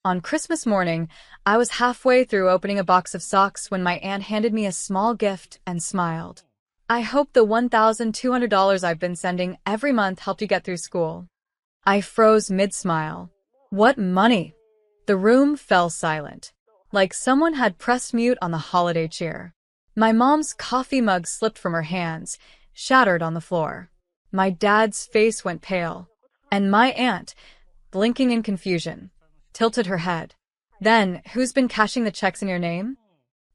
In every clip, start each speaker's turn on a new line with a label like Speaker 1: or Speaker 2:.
Speaker 1: On Christmas morning, I was halfway through opening a box of socks when my aunt handed me a small gift and smiled. I hope the $1,200 I've been sending every month helped you get through school. I froze mid-smile. What money? The room fell silent, like someone had pressed mute on the holiday cheer. My mom's coffee mug slipped from her hands, shattered on the floor. My dad's face went pale, and my aunt, blinking in confusion, tilted her head. Then, who's been cashing the checks in your name?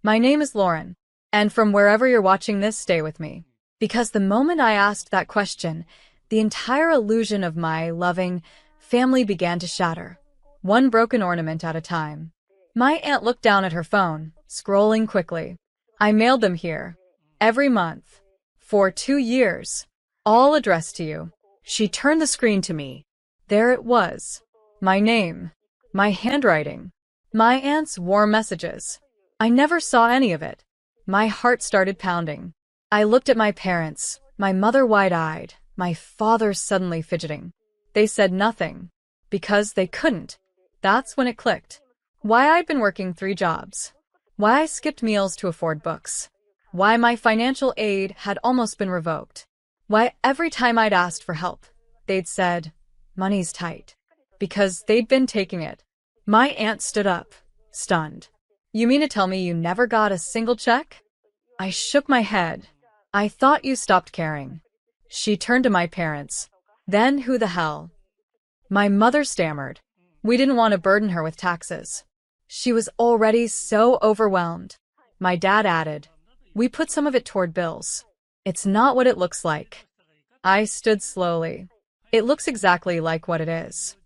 Speaker 1: My name is Lauren, and from wherever you're watching this, stay with me. Because the moment I asked that question, the entire illusion of my loving family began to shatter, one broken ornament at a time. My aunt looked down at her phone, scrolling quickly. I mailed them here, every month, for 2 years, all addressed to you. She turned the screen to me. There it was. My name. My handwriting. My aunt's warm messages. I never saw any of it. My heart started pounding. I looked at my parents, my mother wide-eyed, my father suddenly fidgeting. They said nothing, because they couldn't. That's when it clicked. Why I'd been working 3 jobs. Why I skipped meals to afford books. Why my financial aid had almost been revoked. Why every time I'd asked for help, they'd said, "Money's tight." Because they'd been taking it. My aunt stood up, stunned. You mean to tell me you never got a single check? I shook my head. I thought you stopped caring. She turned to my parents. Then who the hell? My mother stammered. We didn't want to burden her with taxes. She was already so overwhelmed. My dad added, we put some of it toward bills. It's not what it looks like. I stood slowly. It looks exactly like what it is.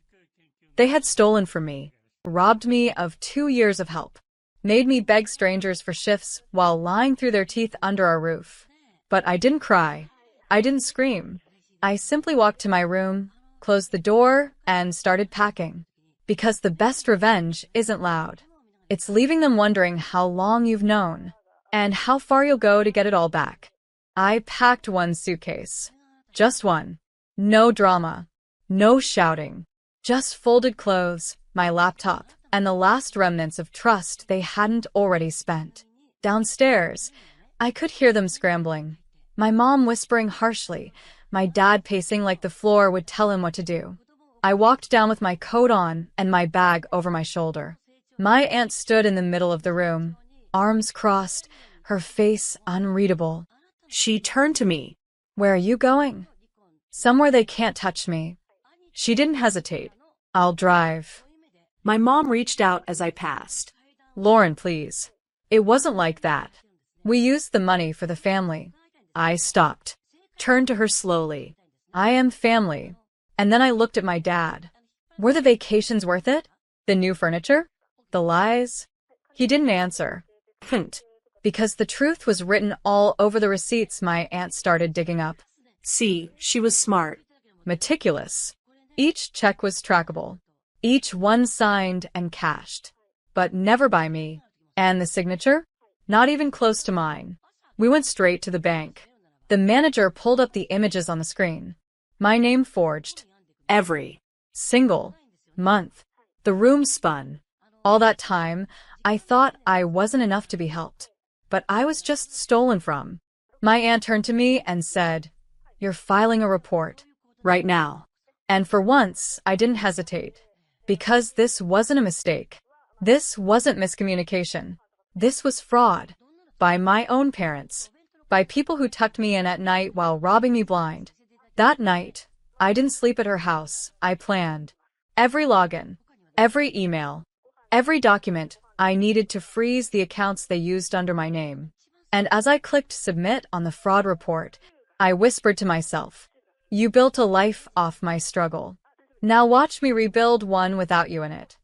Speaker 1: They had stolen from me, robbed me of 2 years of help, made me beg strangers for shifts while lying through their teeth under our roof. But I didn't cry. I didn't scream. I simply walked to my room, closed the door, and started packing. Because the best revenge isn't loud. It's leaving them wondering how long you've known, and how far you'll go to get it all back. I packed 1 suitcase. Just one. No drama. No shouting. Just folded clothes, my laptop, and the last remnants of trust they hadn't already spent. Downstairs, I could hear them scrambling. My mom whispering harshly, my dad pacing like the floor would tell him what to do. I walked down with my coat on and my bag over my shoulder. My aunt stood in the middle of the room, arms crossed, her face unreadable. She turned to me. Where are you going? Somewhere they can't touch me. She didn't hesitate. I'll drive. My mom reached out as I passed. Lauren, please. It wasn't like that. We used the money for the family. I stopped, turned to her slowly. I am family. And then I looked at my dad. Were the vacations worth it? The new furniture? The lies? He didn't answer. Couldn't. Because the truth was written all over the receipts my aunt started digging up. See, she was smart. Meticulous. Each check was trackable. Each one signed and cashed. But never by me. And the signature? Not even close to mine. We went straight to the bank. The manager pulled up the images on the screen. My name forged. Every single month. The room spun. All that time, I thought I wasn't enough to be helped. But I was just stolen from. My aunt turned to me and said, "You're filing a report. Right now." And for once, I didn't hesitate. Because this wasn't a mistake. This wasn't miscommunication. This was fraud. By my own parents. By people who tucked me in at night while robbing me blind. That night, I didn't sleep at her house. I planned. Every login. Every email. Every document. I needed to freeze the accounts they used under my name. And as I clicked submit on the fraud report, I whispered to myself, you built a life off my struggle. Now watch me rebuild one without you in it.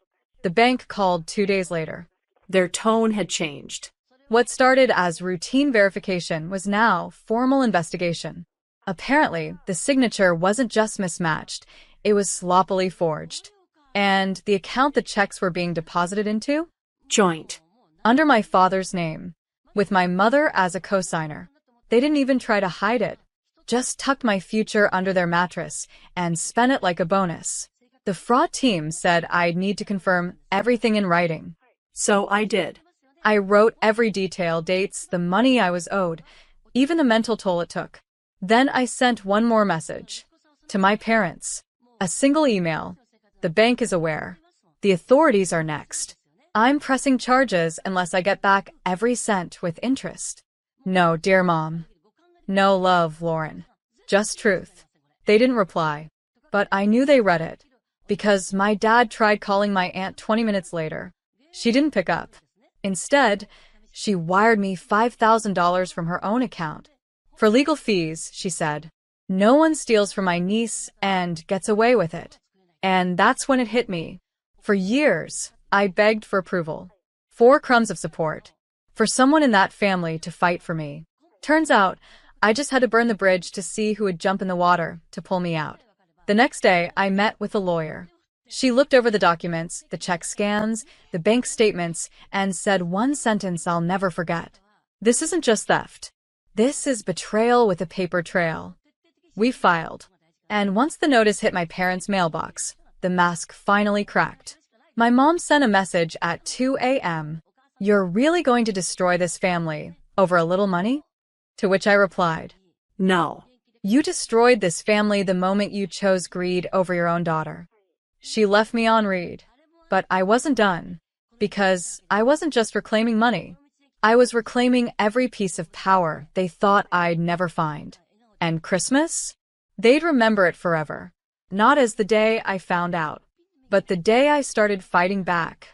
Speaker 1: The bank called 2 days later. Their tone had changed. What started as routine verification was now formal investigation. Apparently, the signature wasn't just mismatched, it was sloppily forged. And the account the checks were being deposited into? Joint. Under my father's name. With my mother as a cosigner. They didn't even try to hide it. Just tucked my future under their mattress and spent it like a bonus. The fraud team said I'd need to confirm everything in writing.
Speaker 2: So I did.
Speaker 1: I wrote every detail, dates, the money I was owed, even the mental toll it took. Then I sent one more message. To my parents. A single email. The bank is aware. The authorities are next. I'm pressing charges unless I get back every cent with interest. No, dear Mom. No love, Lauren. Just truth. They didn't reply. But I knew they read it. Because my dad tried calling my aunt 20 minutes later. She didn't pick up. Instead, she wired me $5,000 from her own account. For legal fees, she said. No one steals from my niece and gets away with it. And that's when it hit me. For years, I begged for approval. 4 crumbs of support. For someone in that family to fight for me. Turns out, I just had to burn the bridge to see who would jump in the water to pull me out. The next day, I met with a lawyer. She looked over the documents, the check scans, the bank statements, and said one sentence I'll never forget. This isn't just theft. This is betrayal with a paper trail. We filed. And once the notice hit my parents' mailbox, the mask finally cracked. My mom sent a message at 2 a.m. You're really going to destroy this family over a little money? To which I replied,
Speaker 2: No.
Speaker 1: You destroyed this family the moment you chose greed over your own daughter. She left me on read. But I wasn't done. Because I wasn't just reclaiming money. I was reclaiming every piece of power they thought I'd never find. And Christmas? They'd remember it forever. Not as the day I found out, but the day I started fighting back.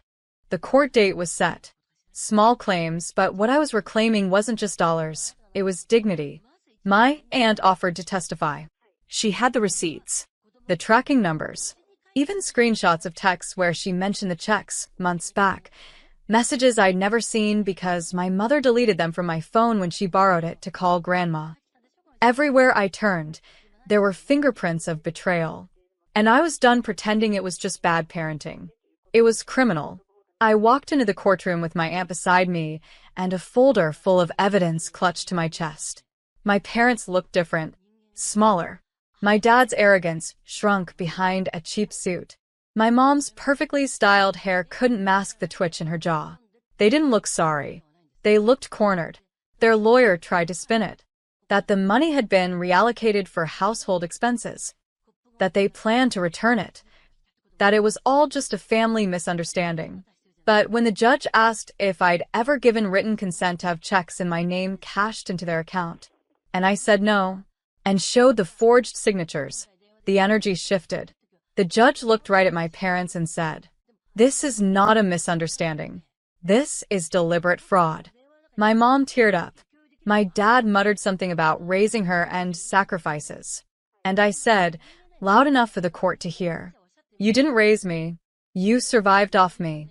Speaker 1: The court date was set. Small claims, but what I was reclaiming wasn't just dollars. It was dignity. My aunt offered to testify. She had the receipts, the tracking numbers, even screenshots of texts where she mentioned the checks months back. Messages I'd never seen because my mother deleted them from my phone when she borrowed it to call Grandma. Everywhere I turned, there were fingerprints of betrayal. And I was done pretending it was just bad parenting. It was criminal. I walked into the courtroom with my aunt beside me and a folder full of evidence clutched to my chest. My parents looked different, smaller. My dad's arrogance shrunk behind a cheap suit. My mom's perfectly styled hair couldn't mask the twitch in her jaw. They didn't look sorry. They looked cornered. Their lawyer tried to spin it. That the money had been reallocated for household expenses. That they planned to return it. That it was all just a family misunderstanding. But when the judge asked if I'd ever given written consent to have checks in my name cashed into their account, and I said no, and showed the forged signatures, the energy shifted. The judge looked right at my parents and said, "This is not a misunderstanding. This is deliberate fraud." My mom teared up. My dad muttered something about raising her and sacrifices. And I said, loud enough for the court to hear, "You didn't raise me. You survived off me."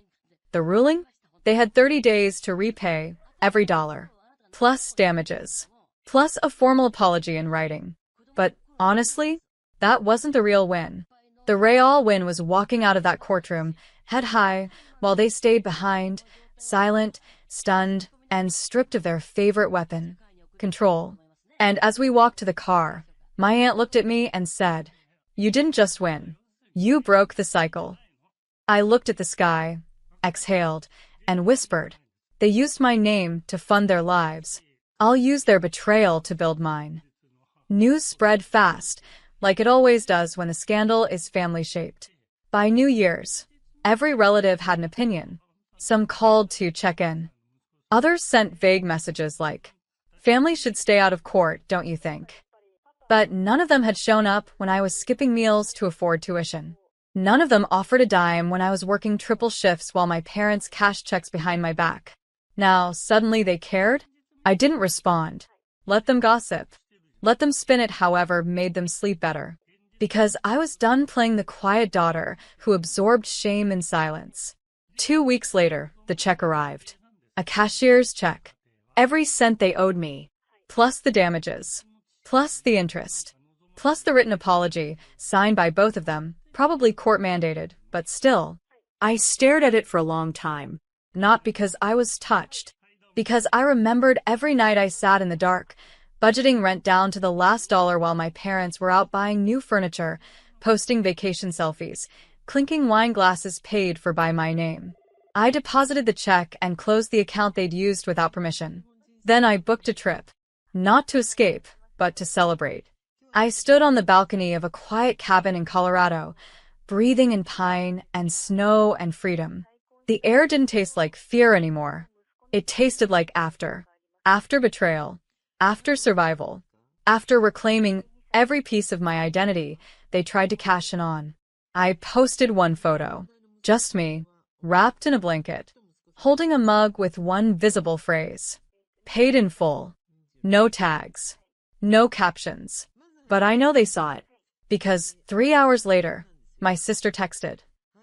Speaker 1: The ruling? They had 30 days to repay every dollar, plus damages, plus a formal apology in writing. But honestly, that wasn't the real win. The real win was walking out of that courtroom, head high, while they stayed behind, silent, stunned, and stripped of their favorite weapon, control. And as we walked to the car, my aunt looked at me and said, "You didn't just win. You broke the cycle." I looked at the sky, exhaled, and whispered, "They used my name to fund their lives. I'll use their betrayal to build mine." News spread fast, like it always does when a scandal is family-shaped. By New Year's, every relative had an opinion. Some called to check in. Others sent vague messages like, "Family should stay out of court, don't you think?" But none of them had shown up when I was skipping meals to afford tuition. None of them offered a dime when I was working triple shifts while my parents cashed checks behind my back. Now, suddenly they cared? I didn't respond. Let them gossip. Let them spin it however made them sleep better. Because I was done playing the quiet daughter who absorbed shame in silence. 2 weeks later, the check arrived. A cashier's check. Every cent they owed me. Plus the damages. Plus the interest. Plus the written apology, signed by both of them, probably court-mandated, but still. I stared at it for a long time. Not because I was touched. Because I remembered every night I sat in the dark, budgeting rent down to the last dollar while my parents were out buying new furniture, posting vacation selfies, Clinking wine glasses paid for by my name. I deposited the check and closed the account they'd used without permission. Then I booked a trip. Not to escape, but to celebrate. I stood on the balcony of a quiet cabin in Colorado, breathing in pine and snow and freedom. The air didn't taste like fear anymore. It tasted like after. After betrayal. After survival. After reclaiming every piece of my identity they tried to cash in on. I posted one photo. Just me, wrapped in a blanket, holding a mug with one visible phrase. Paid in full. No tags. No captions. But I know they saw it. Because 3 hours later, my sister texted,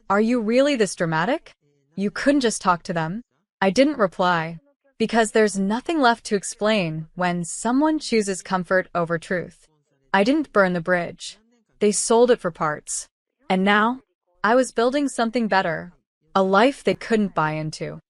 Speaker 1: "Are you really this dramatic? You couldn't just talk to them?" I didn't reply. Because there's nothing left to explain when someone chooses comfort over truth. I didn't burn the bridge. They sold it for parts. And now, I was building something better. A life they couldn't buy into.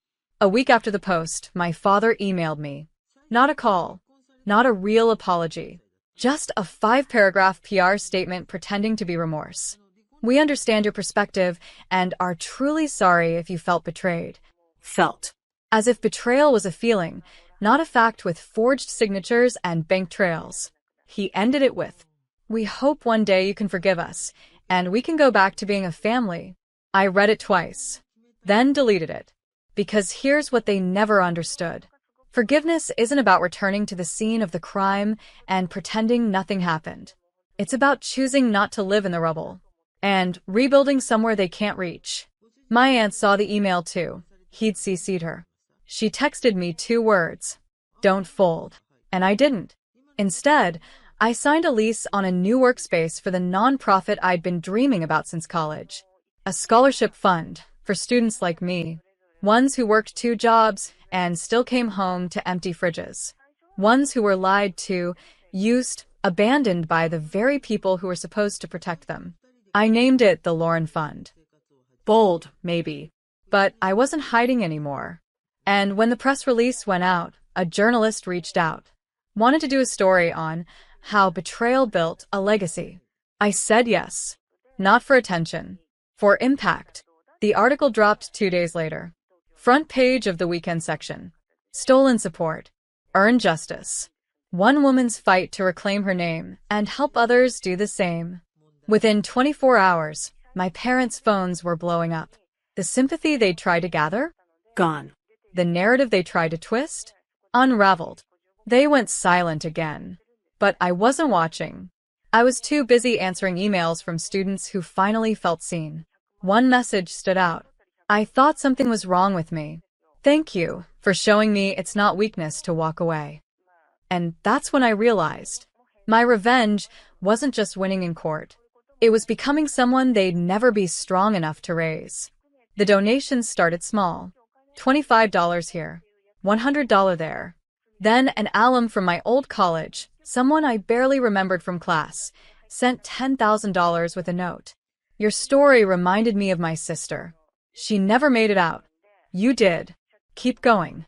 Speaker 1: A week after the post, my father emailed me. Not a call. Not a real apology. Just a 5-paragraph PR statement pretending to be remorse. "We understand your perspective and are truly sorry if you felt betrayed."
Speaker 2: Felt.
Speaker 1: As if betrayal was a feeling, not a fact with forged signatures and bank trails. He ended it with, "We hope one day you can forgive us, and we can go back to being a family." I read it twice, then deleted it. Because here's what they never understood. Forgiveness isn't about returning to the scene of the crime and pretending nothing happened. It's about choosing not to live in the rubble and rebuilding somewhere they can't reach. My aunt saw the email too. He'd CC'd her. She texted me 2 words. "Don't fold." And I didn't. Instead, I signed a lease on a new workspace for the nonprofit I'd been dreaming about since college. A scholarship fund for students like me. Ones who worked 2 jobs and still came home to empty fridges. Ones who were lied to, used, abandoned by the very people who were supposed to protect them. I named it the Lauren Fund. Bold, maybe. But I wasn't hiding anymore. And when the press release went out, a journalist reached out. Wanted to do a story on how betrayal built a legacy. I said yes. Not for attention. For impact. The article dropped 2 days later. Front page of the weekend section. Stolen support. Earn justice. One woman's fight to reclaim her name and help others do the same. Within 24 hours, my parents' phones were blowing up. The sympathy they tried to gather?
Speaker 2: Gone.
Speaker 1: The narrative they tried to twist? Unraveled. They went silent again. But I wasn't watching. I was too busy answering emails from students who finally felt seen. One message stood out. "I thought something was wrong with me. Thank you for showing me it's not weakness to walk away." And that's when I realized my revenge wasn't just winning in court. It was becoming someone they'd never be strong enough to raise. The donations started small. $25 here, $100 there. Then an alum from my old college, someone I barely remembered from class, sent $10,000 with a note. "Your story reminded me of my sister. She never made it out. You did. Keep going."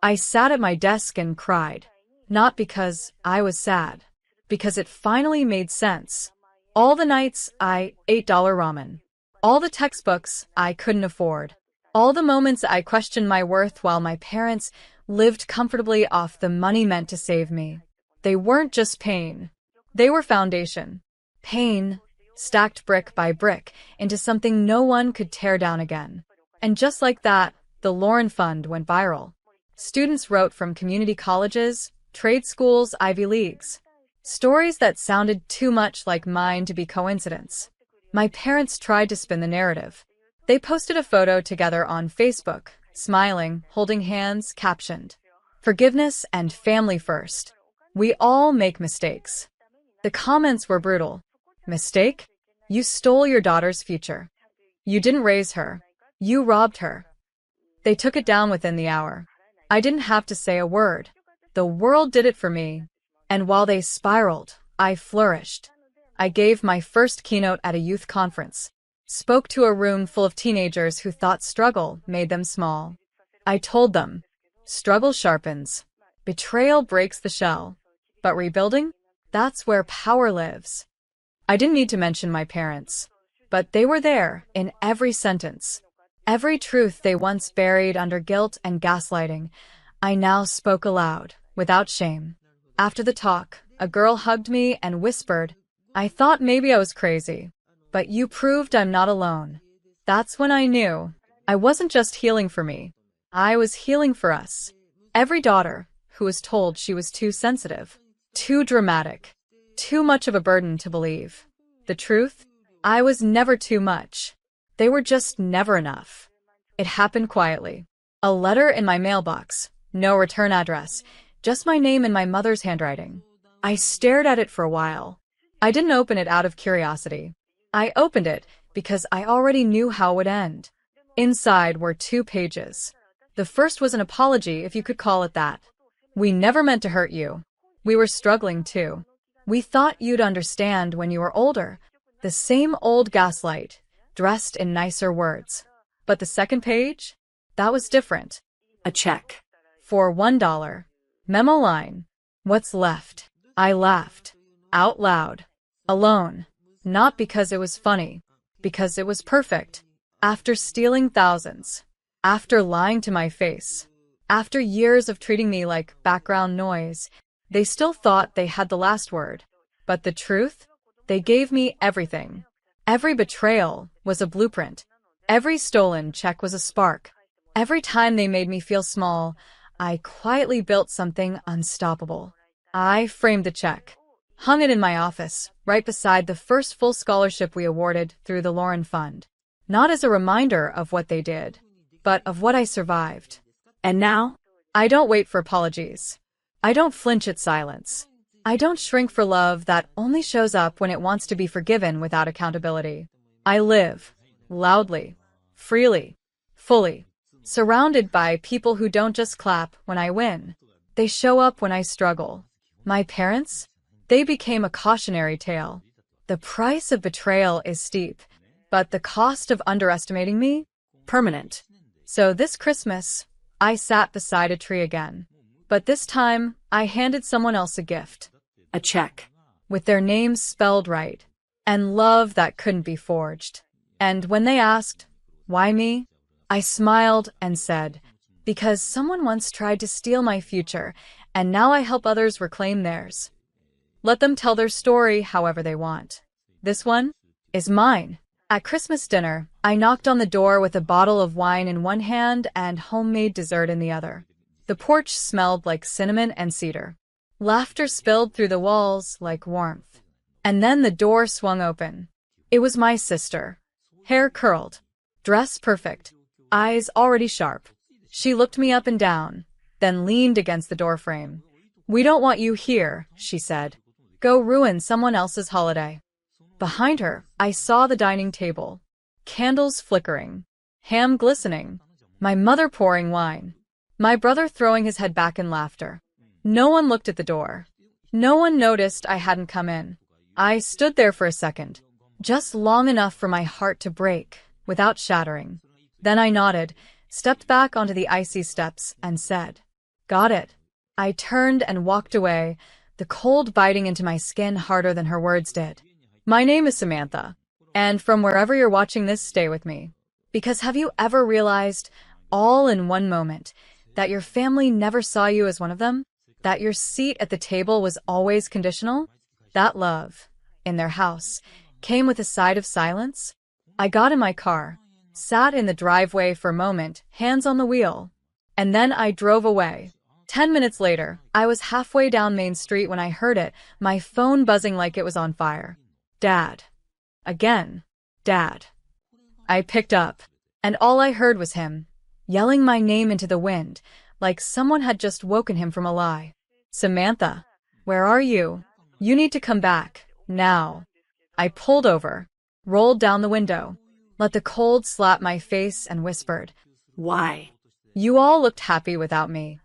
Speaker 1: I sat at my desk and cried. Not because I was sad. Because it finally made sense. All the nights I ate $8 ramen. All the textbooks I couldn't afford. All the moments I questioned my worth while my parents lived comfortably off the money meant to save me. They weren't just pain. They were foundation. Pain, stacked brick by brick into something no one could tear down again. And just like that, the Lauren Fund went viral. Students wrote from community colleges, trade schools, Ivy Leagues. Stories that sounded too much like mine to be coincidence. My parents tried to spin the narrative. They posted a photo together on Facebook, smiling, holding hands, captioned, "Forgiveness and family first. We all make mistakes." The comments were brutal. "Mistake? You stole your daughter's future. You didn't raise her. You robbed her." They took it down within the hour. I didn't have to say a word. The world did it for me. And while they spiraled, I flourished. I gave my first keynote at a youth conference. Spoke to a room full of teenagers who thought struggle made them small. I told them, struggle sharpens. Betrayal breaks the shell. But rebuilding? That's where power lives. I didn't need to mention my parents. but they were there in every sentence. Every truth they once buried under guilt and gaslighting, I now spoke aloud, without shame. After the talk, a girl hugged me and whispered, "I thought maybe I was crazy, but you proved I'm not alone." That's when I knew I wasn't just healing for me. I was healing for us. Every daughter who was told she was too sensitive, too dramatic, too much of a burden to believe. The truth? I was never too much. They were just never enough. It happened quietly. A letter in my mailbox, no return address, just my name in my mother's handwriting. I stared at it for a while. I didn't open it out of curiosity. I opened it because I already knew how it would end. Inside were 2 pages. The first was an apology, if you could call it that. "We never meant to hurt you. We were struggling too. We thought you'd understand when you were older." The same old gaslight, dressed in nicer words. But the second page? That was different.
Speaker 2: A check.
Speaker 1: For $1. Memo line. "What's left?" I laughed. Out loud. Alone. Not because it was funny. Because it was perfect. After stealing thousands. After lying to my face. After years of treating me like background noise, they still thought they had the last word. But the truth? They gave me everything. Every betrayal was a blueprint. Every stolen check was a spark. Every time they made me feel small, I quietly built something unstoppable. I framed the check, hung it in my office, right beside the first full scholarship we awarded through the Lauren Fund. Not as a reminder of what they did, but of what I survived.
Speaker 2: And now?
Speaker 1: I don't wait for apologies. I don't flinch at silence. I don't shrink for love that only shows up when it wants to be forgiven without accountability. I live, loudly, freely, fully, surrounded by people who don't just clap when I win. They show up when I struggle. My parents? They became a cautionary tale. The price of betrayal is steep, but the cost of underestimating me?
Speaker 2: Permanent.
Speaker 1: So this Christmas, I sat beside a tree again. But this time, I handed someone else a gift.
Speaker 2: A check.
Speaker 1: With their names spelled right. And love that couldn't be forged. And when they asked, "Why me?" I smiled and said, "Because someone once tried to steal my future, and now I help others reclaim theirs." Let them tell their story however they want. This one is mine. At Christmas dinner, I knocked on the door with a bottle of wine in one hand and homemade dessert in the other. The porch smelled like cinnamon and cedar. Laughter spilled through the walls like warmth. And then the door swung open. It was my sister. Hair curled. Dress perfect. Eyes already sharp. She looked me up and down, then leaned against the doorframe. "We don't want you here," she said. "Go ruin someone else's holiday." Behind her, I saw the dining table. Candles flickering. Ham glistening. My mother pouring wine. My brother throwing his head back in laughter. No one looked at the door. No one noticed I hadn't come in. I stood there for a second, just long enough for my heart to break, without shattering. Then I nodded, stepped back onto the icy steps, and said, "Got it." I turned and walked away, the cold biting into my skin harder than her words did. My name is Samantha, and from wherever you're watching this, stay with me. Because have you ever realized, all in one moment, that your family never saw you as one of them? That your seat at the table was always conditional? That love, in their house, came with a side of silence? I got in my car, sat in the driveway for a moment, hands on the wheel, and then I drove away. 10 minutes later, I was halfway down Main Street when I heard it, my phone buzzing like it was on fire. "Dad." Again. "Dad." I picked up, and all I heard was him, yelling my name into the wind, like someone had just woken him from a lie. "Samantha, where are you? You need to come back, now." I pulled over, rolled down the window, let the cold slap my face and whispered,
Speaker 2: "Why?"
Speaker 1: "You all looked happy without me."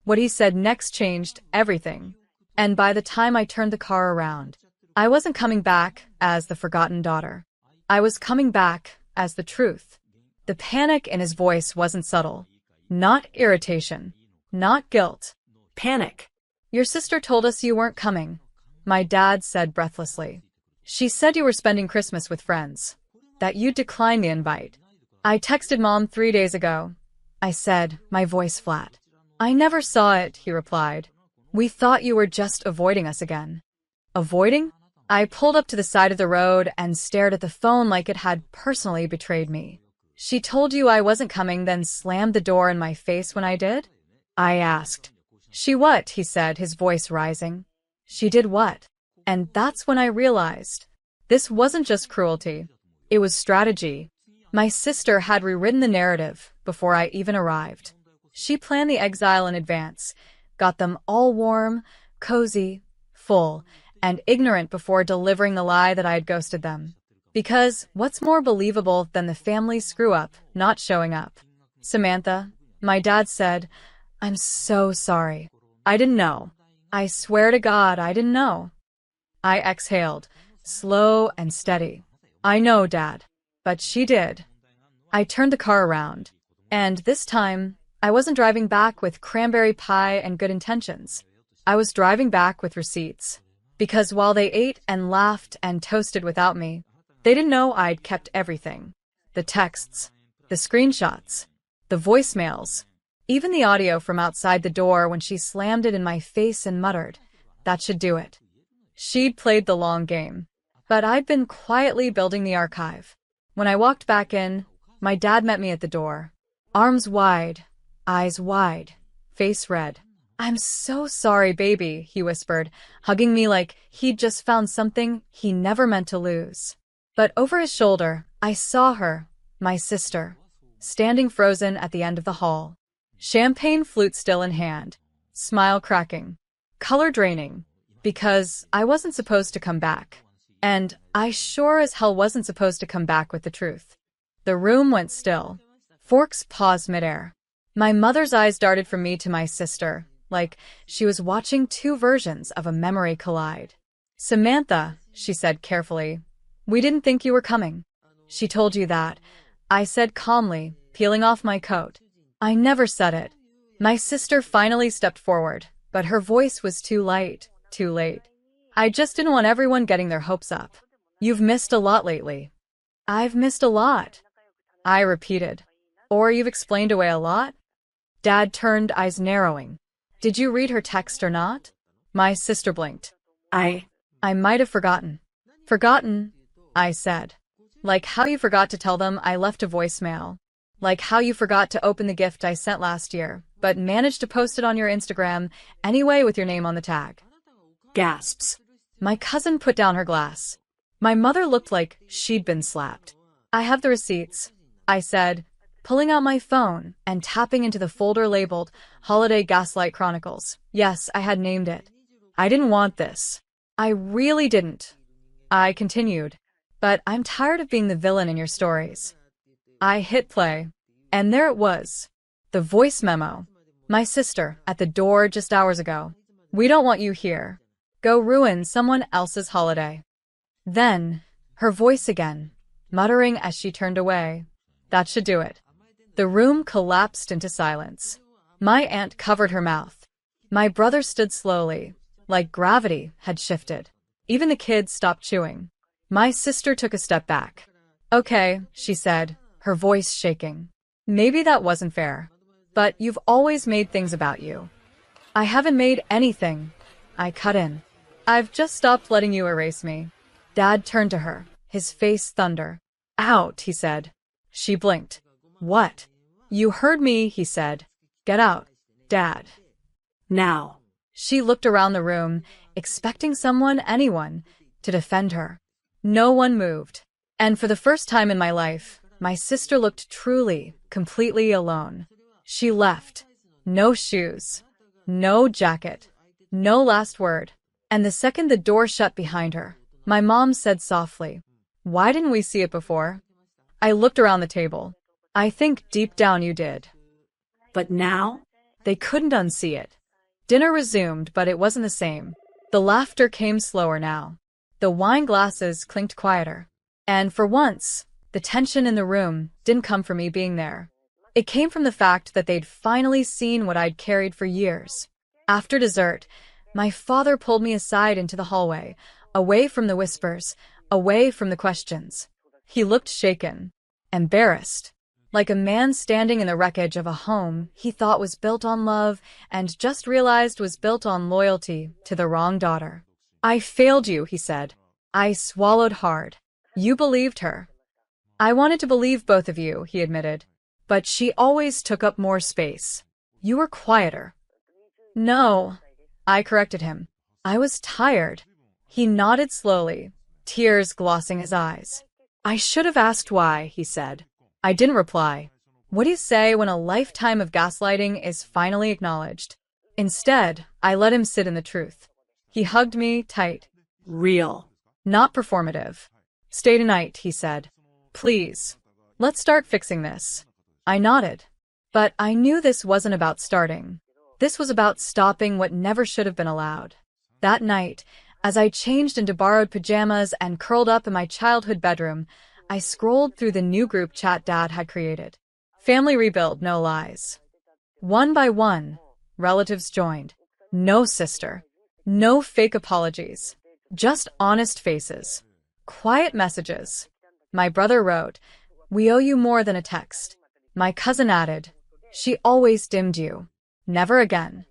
Speaker 1: What he said next changed everything. And by the time I turned the car around, I wasn't coming back as the forgotten daughter. I was coming back as the truth. The panic in his voice wasn't subtle. Not irritation. Not guilt.
Speaker 2: Panic.
Speaker 1: "Your sister told us you weren't coming," my dad said breathlessly. "She said you were spending Christmas with friends." that you declined the invite. I texted Mom 3 days ago, I said, my voice flat. I never saw it, he replied. We thought you were just avoiding us again. Avoiding? I pulled up to the side of the road and stared at the phone like it had personally betrayed me. She told you I wasn't coming, then slammed the door in my face when I did? I asked. She what? He said, his voice rising. She did what? And that's when I realized. This wasn't just cruelty. It was strategy. My sister had rewritten the narrative before I even arrived. She planned the exile in advance, got them all warm, cozy, full, and ignorant before delivering the lie that I had ghosted them. Because what's more believable than the family screw-up not showing up? Samantha, my dad said, I'm so sorry. I didn't know. I swear to God, I didn't know. I exhaled, slow and steady. I know, Dad. But she did. I turned the car around. And this time, I wasn't driving back with cranberry pie and good intentions. I was driving back with receipts. Because while they ate and laughed and toasted without me, they didn't know I'd kept everything. The texts, the screenshots, the voicemails, even the audio from outside the door when she slammed it in my face and muttered, that should do it. She'd played the long game. But I'd been quietly building the archive. When I walked back in, my dad met me at the door. Arms wide, eyes wide, face red. I'm so sorry, baby, he whispered, hugging me like he'd just found something he never meant to lose. But over his shoulder, I saw her, my sister, standing frozen at the end of the hall. Champagne flute still in hand, smile cracking, color draining, because I wasn't supposed to come back. And I sure as hell wasn't supposed to come back with the truth. The room went still. Forks paused midair. My mother's eyes darted from me to my sister, like she was watching two versions of a memory collide. Samantha, she said carefully, we didn't think you were coming. She told you that, I said calmly, peeling off my coat. I never said it. My sister finally stepped forward, but her voice was too light, too late. I just didn't want everyone getting their hopes up. You've missed a lot lately. I've missed a lot, I repeated. Or you've explained away a lot? Dad turned, eyes narrowing. Did you read her text or not? My sister blinked. I might have forgotten. Forgotten, I said. Like how you forgot to tell them I left a voicemail. Like how you forgot to open the gift I sent last year, but managed to post it on your Instagram anyway with your name on the tag. Gasps. My cousin put down her glass. My mother looked like she'd been slapped. I have the receipts, I said, pulling out my phone and tapping into the folder labeled Holiday Gaslight Chronicles. Yes, I had named it. I didn't want this. I really didn't. I continued. But I'm tired of being the villain in your stories. I hit play. And there it was. The voice memo. My sister, at the door just hours ago. We don't want you here. Go ruin someone else's holiday. Then, her voice again, muttering as she turned away. That should do it. The room collapsed into silence. My aunt covered her mouth. My brother stood slowly, like gravity had shifted. Even the kids stopped chewing. My sister took a step back. Okay, she said, her voice shaking. Maybe that wasn't fair. But you've always made things about you. I haven't made anything. I cut in. I've just stopped letting you erase me. Dad turned to her, his face thunder. Out, he said. She blinked. What? You heard me, he said. Get out, Dad. Now. She looked around the room, expecting someone, anyone, to defend her. No one moved. And for the first time in my life, my sister looked truly, completely alone. She left. No shoes. No jacket. No last word. And the second the door shut behind her, my mom said softly, why didn't we see it before? I looked around the table. I think deep down you did. But now? They couldn't unsee it. Dinner resumed, but it wasn't the same. The laughter came slower now. The wine glasses clinked quieter. And for once, the tension in the room didn't come from me being there. It came from the fact that they'd finally seen what I'd carried for years. After dessert, my father pulled me aside into the hallway, away from the whispers, away from the questions. He looked shaken, embarrassed, like a man standing in the wreckage of a home he thought was built on love and just realized was built on loyalty to the wrong daughter. "I failed you," he said. I swallowed hard. "You believed her." "I wanted to believe both of you," he admitted. "But she always took up more space. You were quieter." "No," I corrected him. "I was tired." He nodded slowly, tears glossing his eyes. "I should have asked why," he said. I didn't reply. What do you say when a lifetime of gaslighting is finally acknowledged? Instead, I let him sit in the truth. He hugged me tight.
Speaker 2: Real.
Speaker 1: Not performative. "Stay tonight," he said. "Please. Let's start fixing this." I nodded. But I knew this wasn't about starting. This was about stopping what never should have been allowed. That night, as I changed into borrowed pajamas and curled up in my childhood bedroom, I scrolled through the new group chat Dad had created. Family rebuild, no lies. One by one, relatives joined. No sister. No fake apologies. Just honest faces. Quiet messages. My brother wrote, "We owe you more than a text." My cousin added, "She always dimmed you. Never again."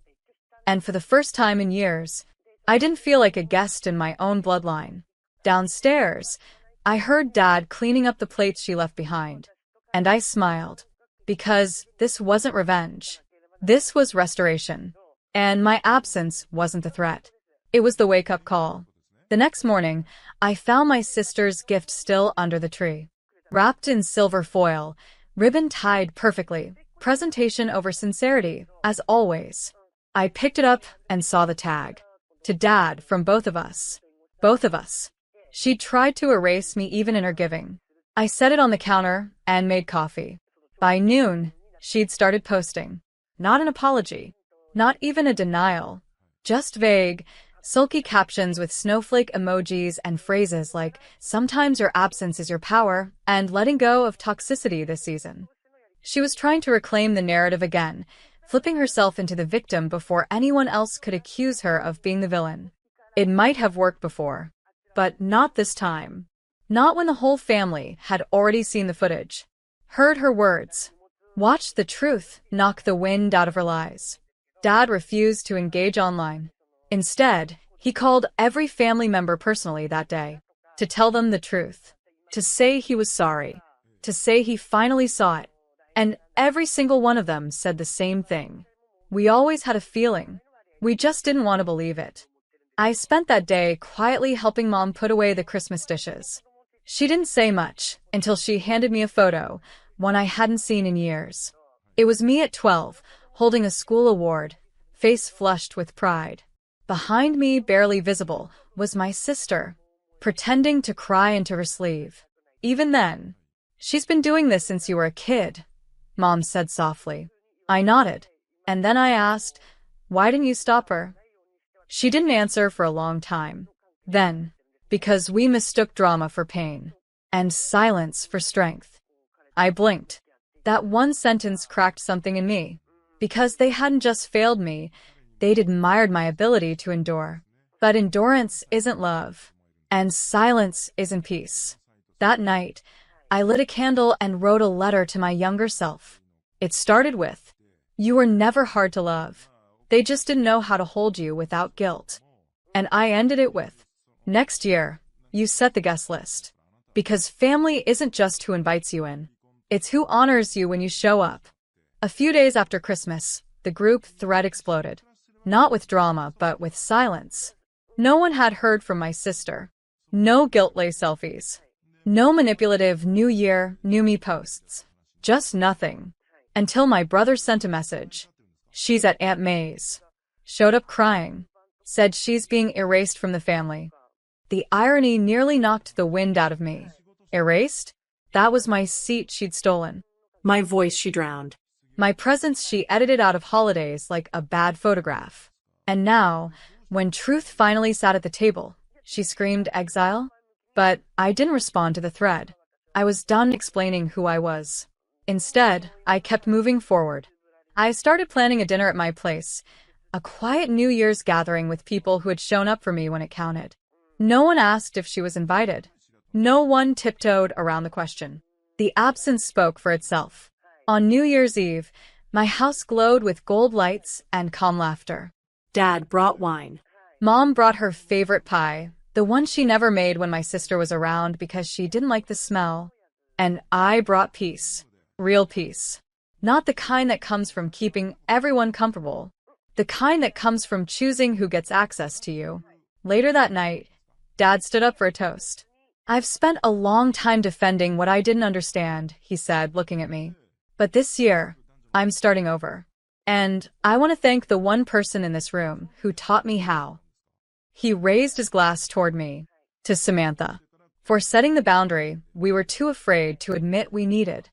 Speaker 1: And for the first time in years, I didn't feel like a guest in my own bloodline. Downstairs, I heard Dad cleaning up the plates she left behind. And I smiled. Because this wasn't revenge. This was restoration. And my absence wasn't the threat. It was the wake-up call. The next morning, I found my sister's gift still under the tree. Wrapped in silver foil, ribbon tied perfectly, presentation over sincerity, as always. I picked it up and saw the tag. To Dad from both of us. Both of us. She tried to erase me even in her giving. I set it on the counter and made coffee. By noon, she'd started posting. Not an apology. Not even a denial. Just vague, sulky captions with snowflake emojis and phrases like, "Sometimes your absence is your power," and "letting go of toxicity this season." She was trying to reclaim the narrative again, flipping herself into the victim before anyone else could accuse her of being the villain. It might have worked before. But not this time. Not when the whole family had already seen the footage. Heard her words. Watched the truth knock the wind out of her lies. Dad refused to engage online. Instead, he called every family member personally that day. To tell them the truth. To say he was sorry. To say he finally saw it. And every single one of them said the same thing. "We always had a feeling. We just didn't want to believe it." I spent that day quietly helping Mom put away the Christmas dishes. She didn't say much until she handed me a photo, one I hadn't seen in years. It was me at 12, holding a school award, face flushed with pride. Behind me, barely visible, was my sister, pretending to cry into her sleeve. Even then, "She's been doing this since you were a kid," Mom said softly. I nodded, and then I asked, "Why didn't you stop her?" She didn't answer for a long time. Then, because we mistook drama for pain, and silence for strength. I blinked. That one sentence cracked something in me. Because they hadn't just failed me, they'd admired my ability to endure. But endurance isn't love, and silence isn't peace. That night, I lit a candle and wrote a letter to my younger self. It started with, "You were never hard to love. They just didn't know how to hold you without guilt." And I ended it with, "Next year, you set the guest list. Because family isn't just who invites you in. It's who honors you when you show up." A few days after Christmas, the group thread exploded. Not with drama, but with silence. No one had heard from my sister. No guilt-laden selfies. No manipulative New Year, New Me posts. Just nothing. Until my brother sent a message. "She's at Aunt May's." Showed up crying. Said she's being erased from the family. The irony nearly knocked the wind out of me. Erased? That was my seat she'd stolen.
Speaker 2: My voice she drowned.
Speaker 1: My presence she edited out of holidays like a bad photograph. And now, when truth finally sat at the table, she screamed exile? But I didn't respond to the thread. I was done explaining who I was. Instead, I kept moving forward. I started planning a dinner at my place, a quiet New Year's gathering with people who had shown up for me when it counted. No one asked if she was invited. No one tiptoed around the question. The absence spoke for itself. On New Year's Eve, my house glowed with gold lights and calm laughter.
Speaker 2: Dad brought wine.
Speaker 1: Mom brought her favorite pie, the one she never made when my sister was around because she didn't like the smell. And I brought peace. Real peace. Not the kind that comes from keeping everyone comfortable. The kind that comes from choosing who gets access to you. Later that night, Dad stood up for a toast. "I've spent a long time defending what I didn't understand," he said, looking at me. "But this year, I'm starting over. And I want to thank the one person in this room who taught me how." He raised his glass toward me. "To Samantha. For setting the boundary we were too afraid to admit we needed."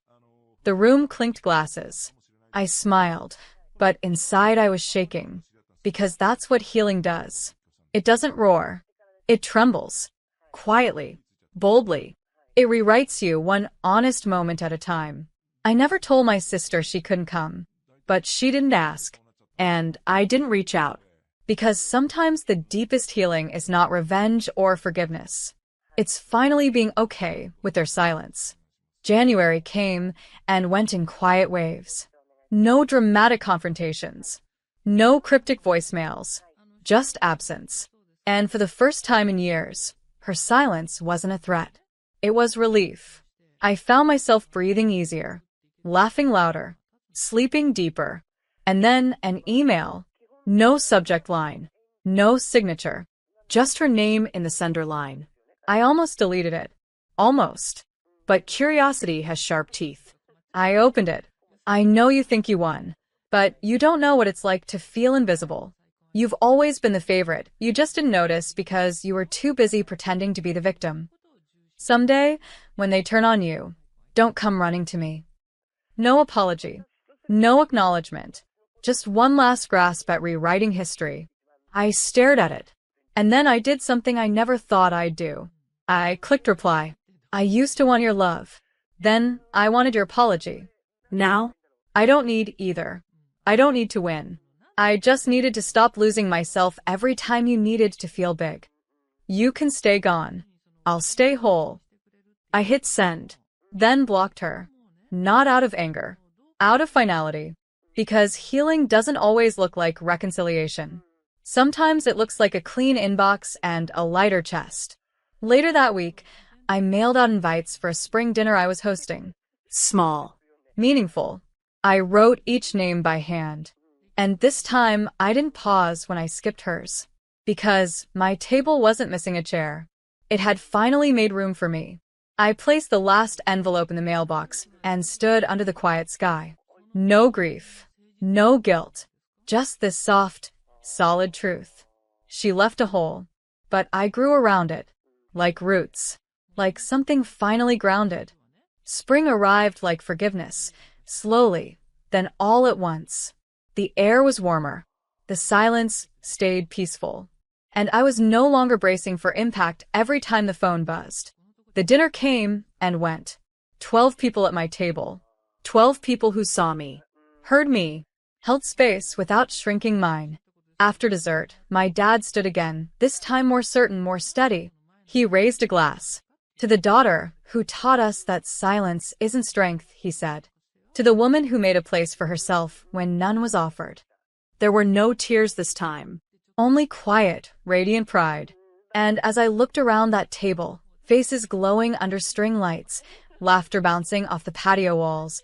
Speaker 1: The room clinked glasses. I smiled, but inside I was shaking. Because that's what healing does. It doesn't roar. It trembles. Quietly. Boldly. It rewrites you one honest moment at a time. I never told my sister she couldn't come. But she didn't ask. And I didn't reach out. Because sometimes the deepest healing is not revenge or forgiveness. It's finally being okay with their silence. January came and went in quiet waves. No dramatic confrontations. No cryptic voicemails. Just absence. And for the first time in years, her silence wasn't a threat. It was relief. I found myself breathing easier, laughing louder, sleeping deeper. And then an email. No subject line. No signature. Just her name in the sender line. I almost deleted it. Almost. But curiosity has sharp teeth. I opened it. "I know you think you won. But you don't know what it's like to feel invisible. You've always been the favorite. You just didn't notice because you were too busy pretending to be the victim. Someday, when they turn on you, don't come running to me." No apology. No acknowledgement. Just one last grasp at rewriting history. I stared at it. And then I did something I never thought I'd do. I clicked reply. "I used to want your love. Then I wanted your apology. Now, I don't need either. I don't need to win. I just needed to stop losing myself every time you needed to feel big. You can stay gone. I'll stay whole." I hit send, then blocked her. Not out of anger. Out of finality. Because healing doesn't always look like reconciliation. Sometimes it looks like a clean inbox and a lighter chest. Later that week, I mailed out invites for a spring dinner I was hosting. Small. Meaningful. I wrote each name by hand. And this time, I didn't pause when I skipped hers. Because my table wasn't missing a chair. It had finally made room for me. I placed the last envelope in the mailbox and stood under the quiet sky. No grief. No guilt. Just this soft, solid truth. She left a hole. But I grew around it. Like roots. Like something finally grounded. Spring arrived like forgiveness. Slowly. Then all at once. The air was warmer. The silence stayed peaceful. And I was no longer bracing for impact every time the phone buzzed. The dinner came and went. 12 people at my table. 12 people who saw me, heard me, held space without shrinking mine. After dessert, my dad stood again, this time more certain, more steady. He raised a glass. "To the daughter who taught us that silence isn't strength," he said. "To the woman who made a place for herself when none was offered." There were no tears this time. Only quiet, radiant pride. And as I looked around that table, faces glowing under string lights, laughter bouncing off the patio walls,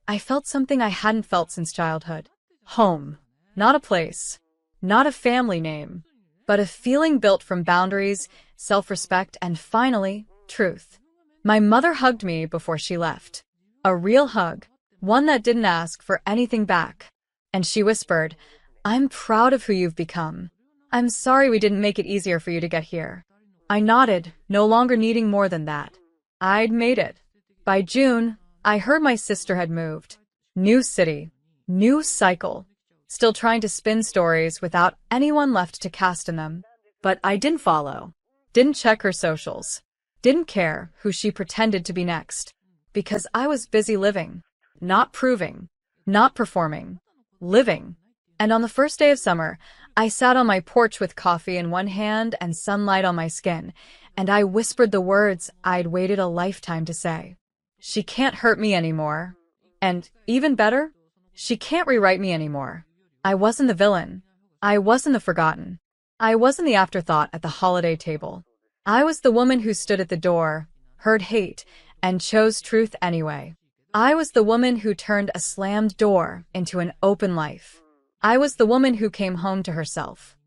Speaker 1: I felt something I hadn't felt since childhood. Home. Not a place. Not a family name. But a feeling built from boundaries, self-respect, and finally, truth. My mother hugged me before she left. A real hug. One that didn't ask for anything back. And she whispered, "I'm proud of who you've become. I'm sorry we didn't make it easier for you to get here." I nodded, no longer needing more than that. I'd made it. By June, I heard my sister had moved. New city. New cycle. Still trying to spin stories without anyone left to cast in them. But I didn't follow. Didn't check her socials. Didn't care who she pretended to be next. Because I was busy living. Not proving. Not performing. Living. And on the first day of summer, I sat on my porch with coffee in one hand and sunlight on my skin, and I whispered the words I'd waited a lifetime to say. She can't hurt me anymore. And, even better, she can't rewrite me anymore. I wasn't the villain. I wasn't the forgotten. I wasn't the afterthought at the holiday table. I was the woman who stood at the door, heard hate, and chose truth anyway. I was the woman who turned a slammed door into an open life. I was the woman who came home to herself.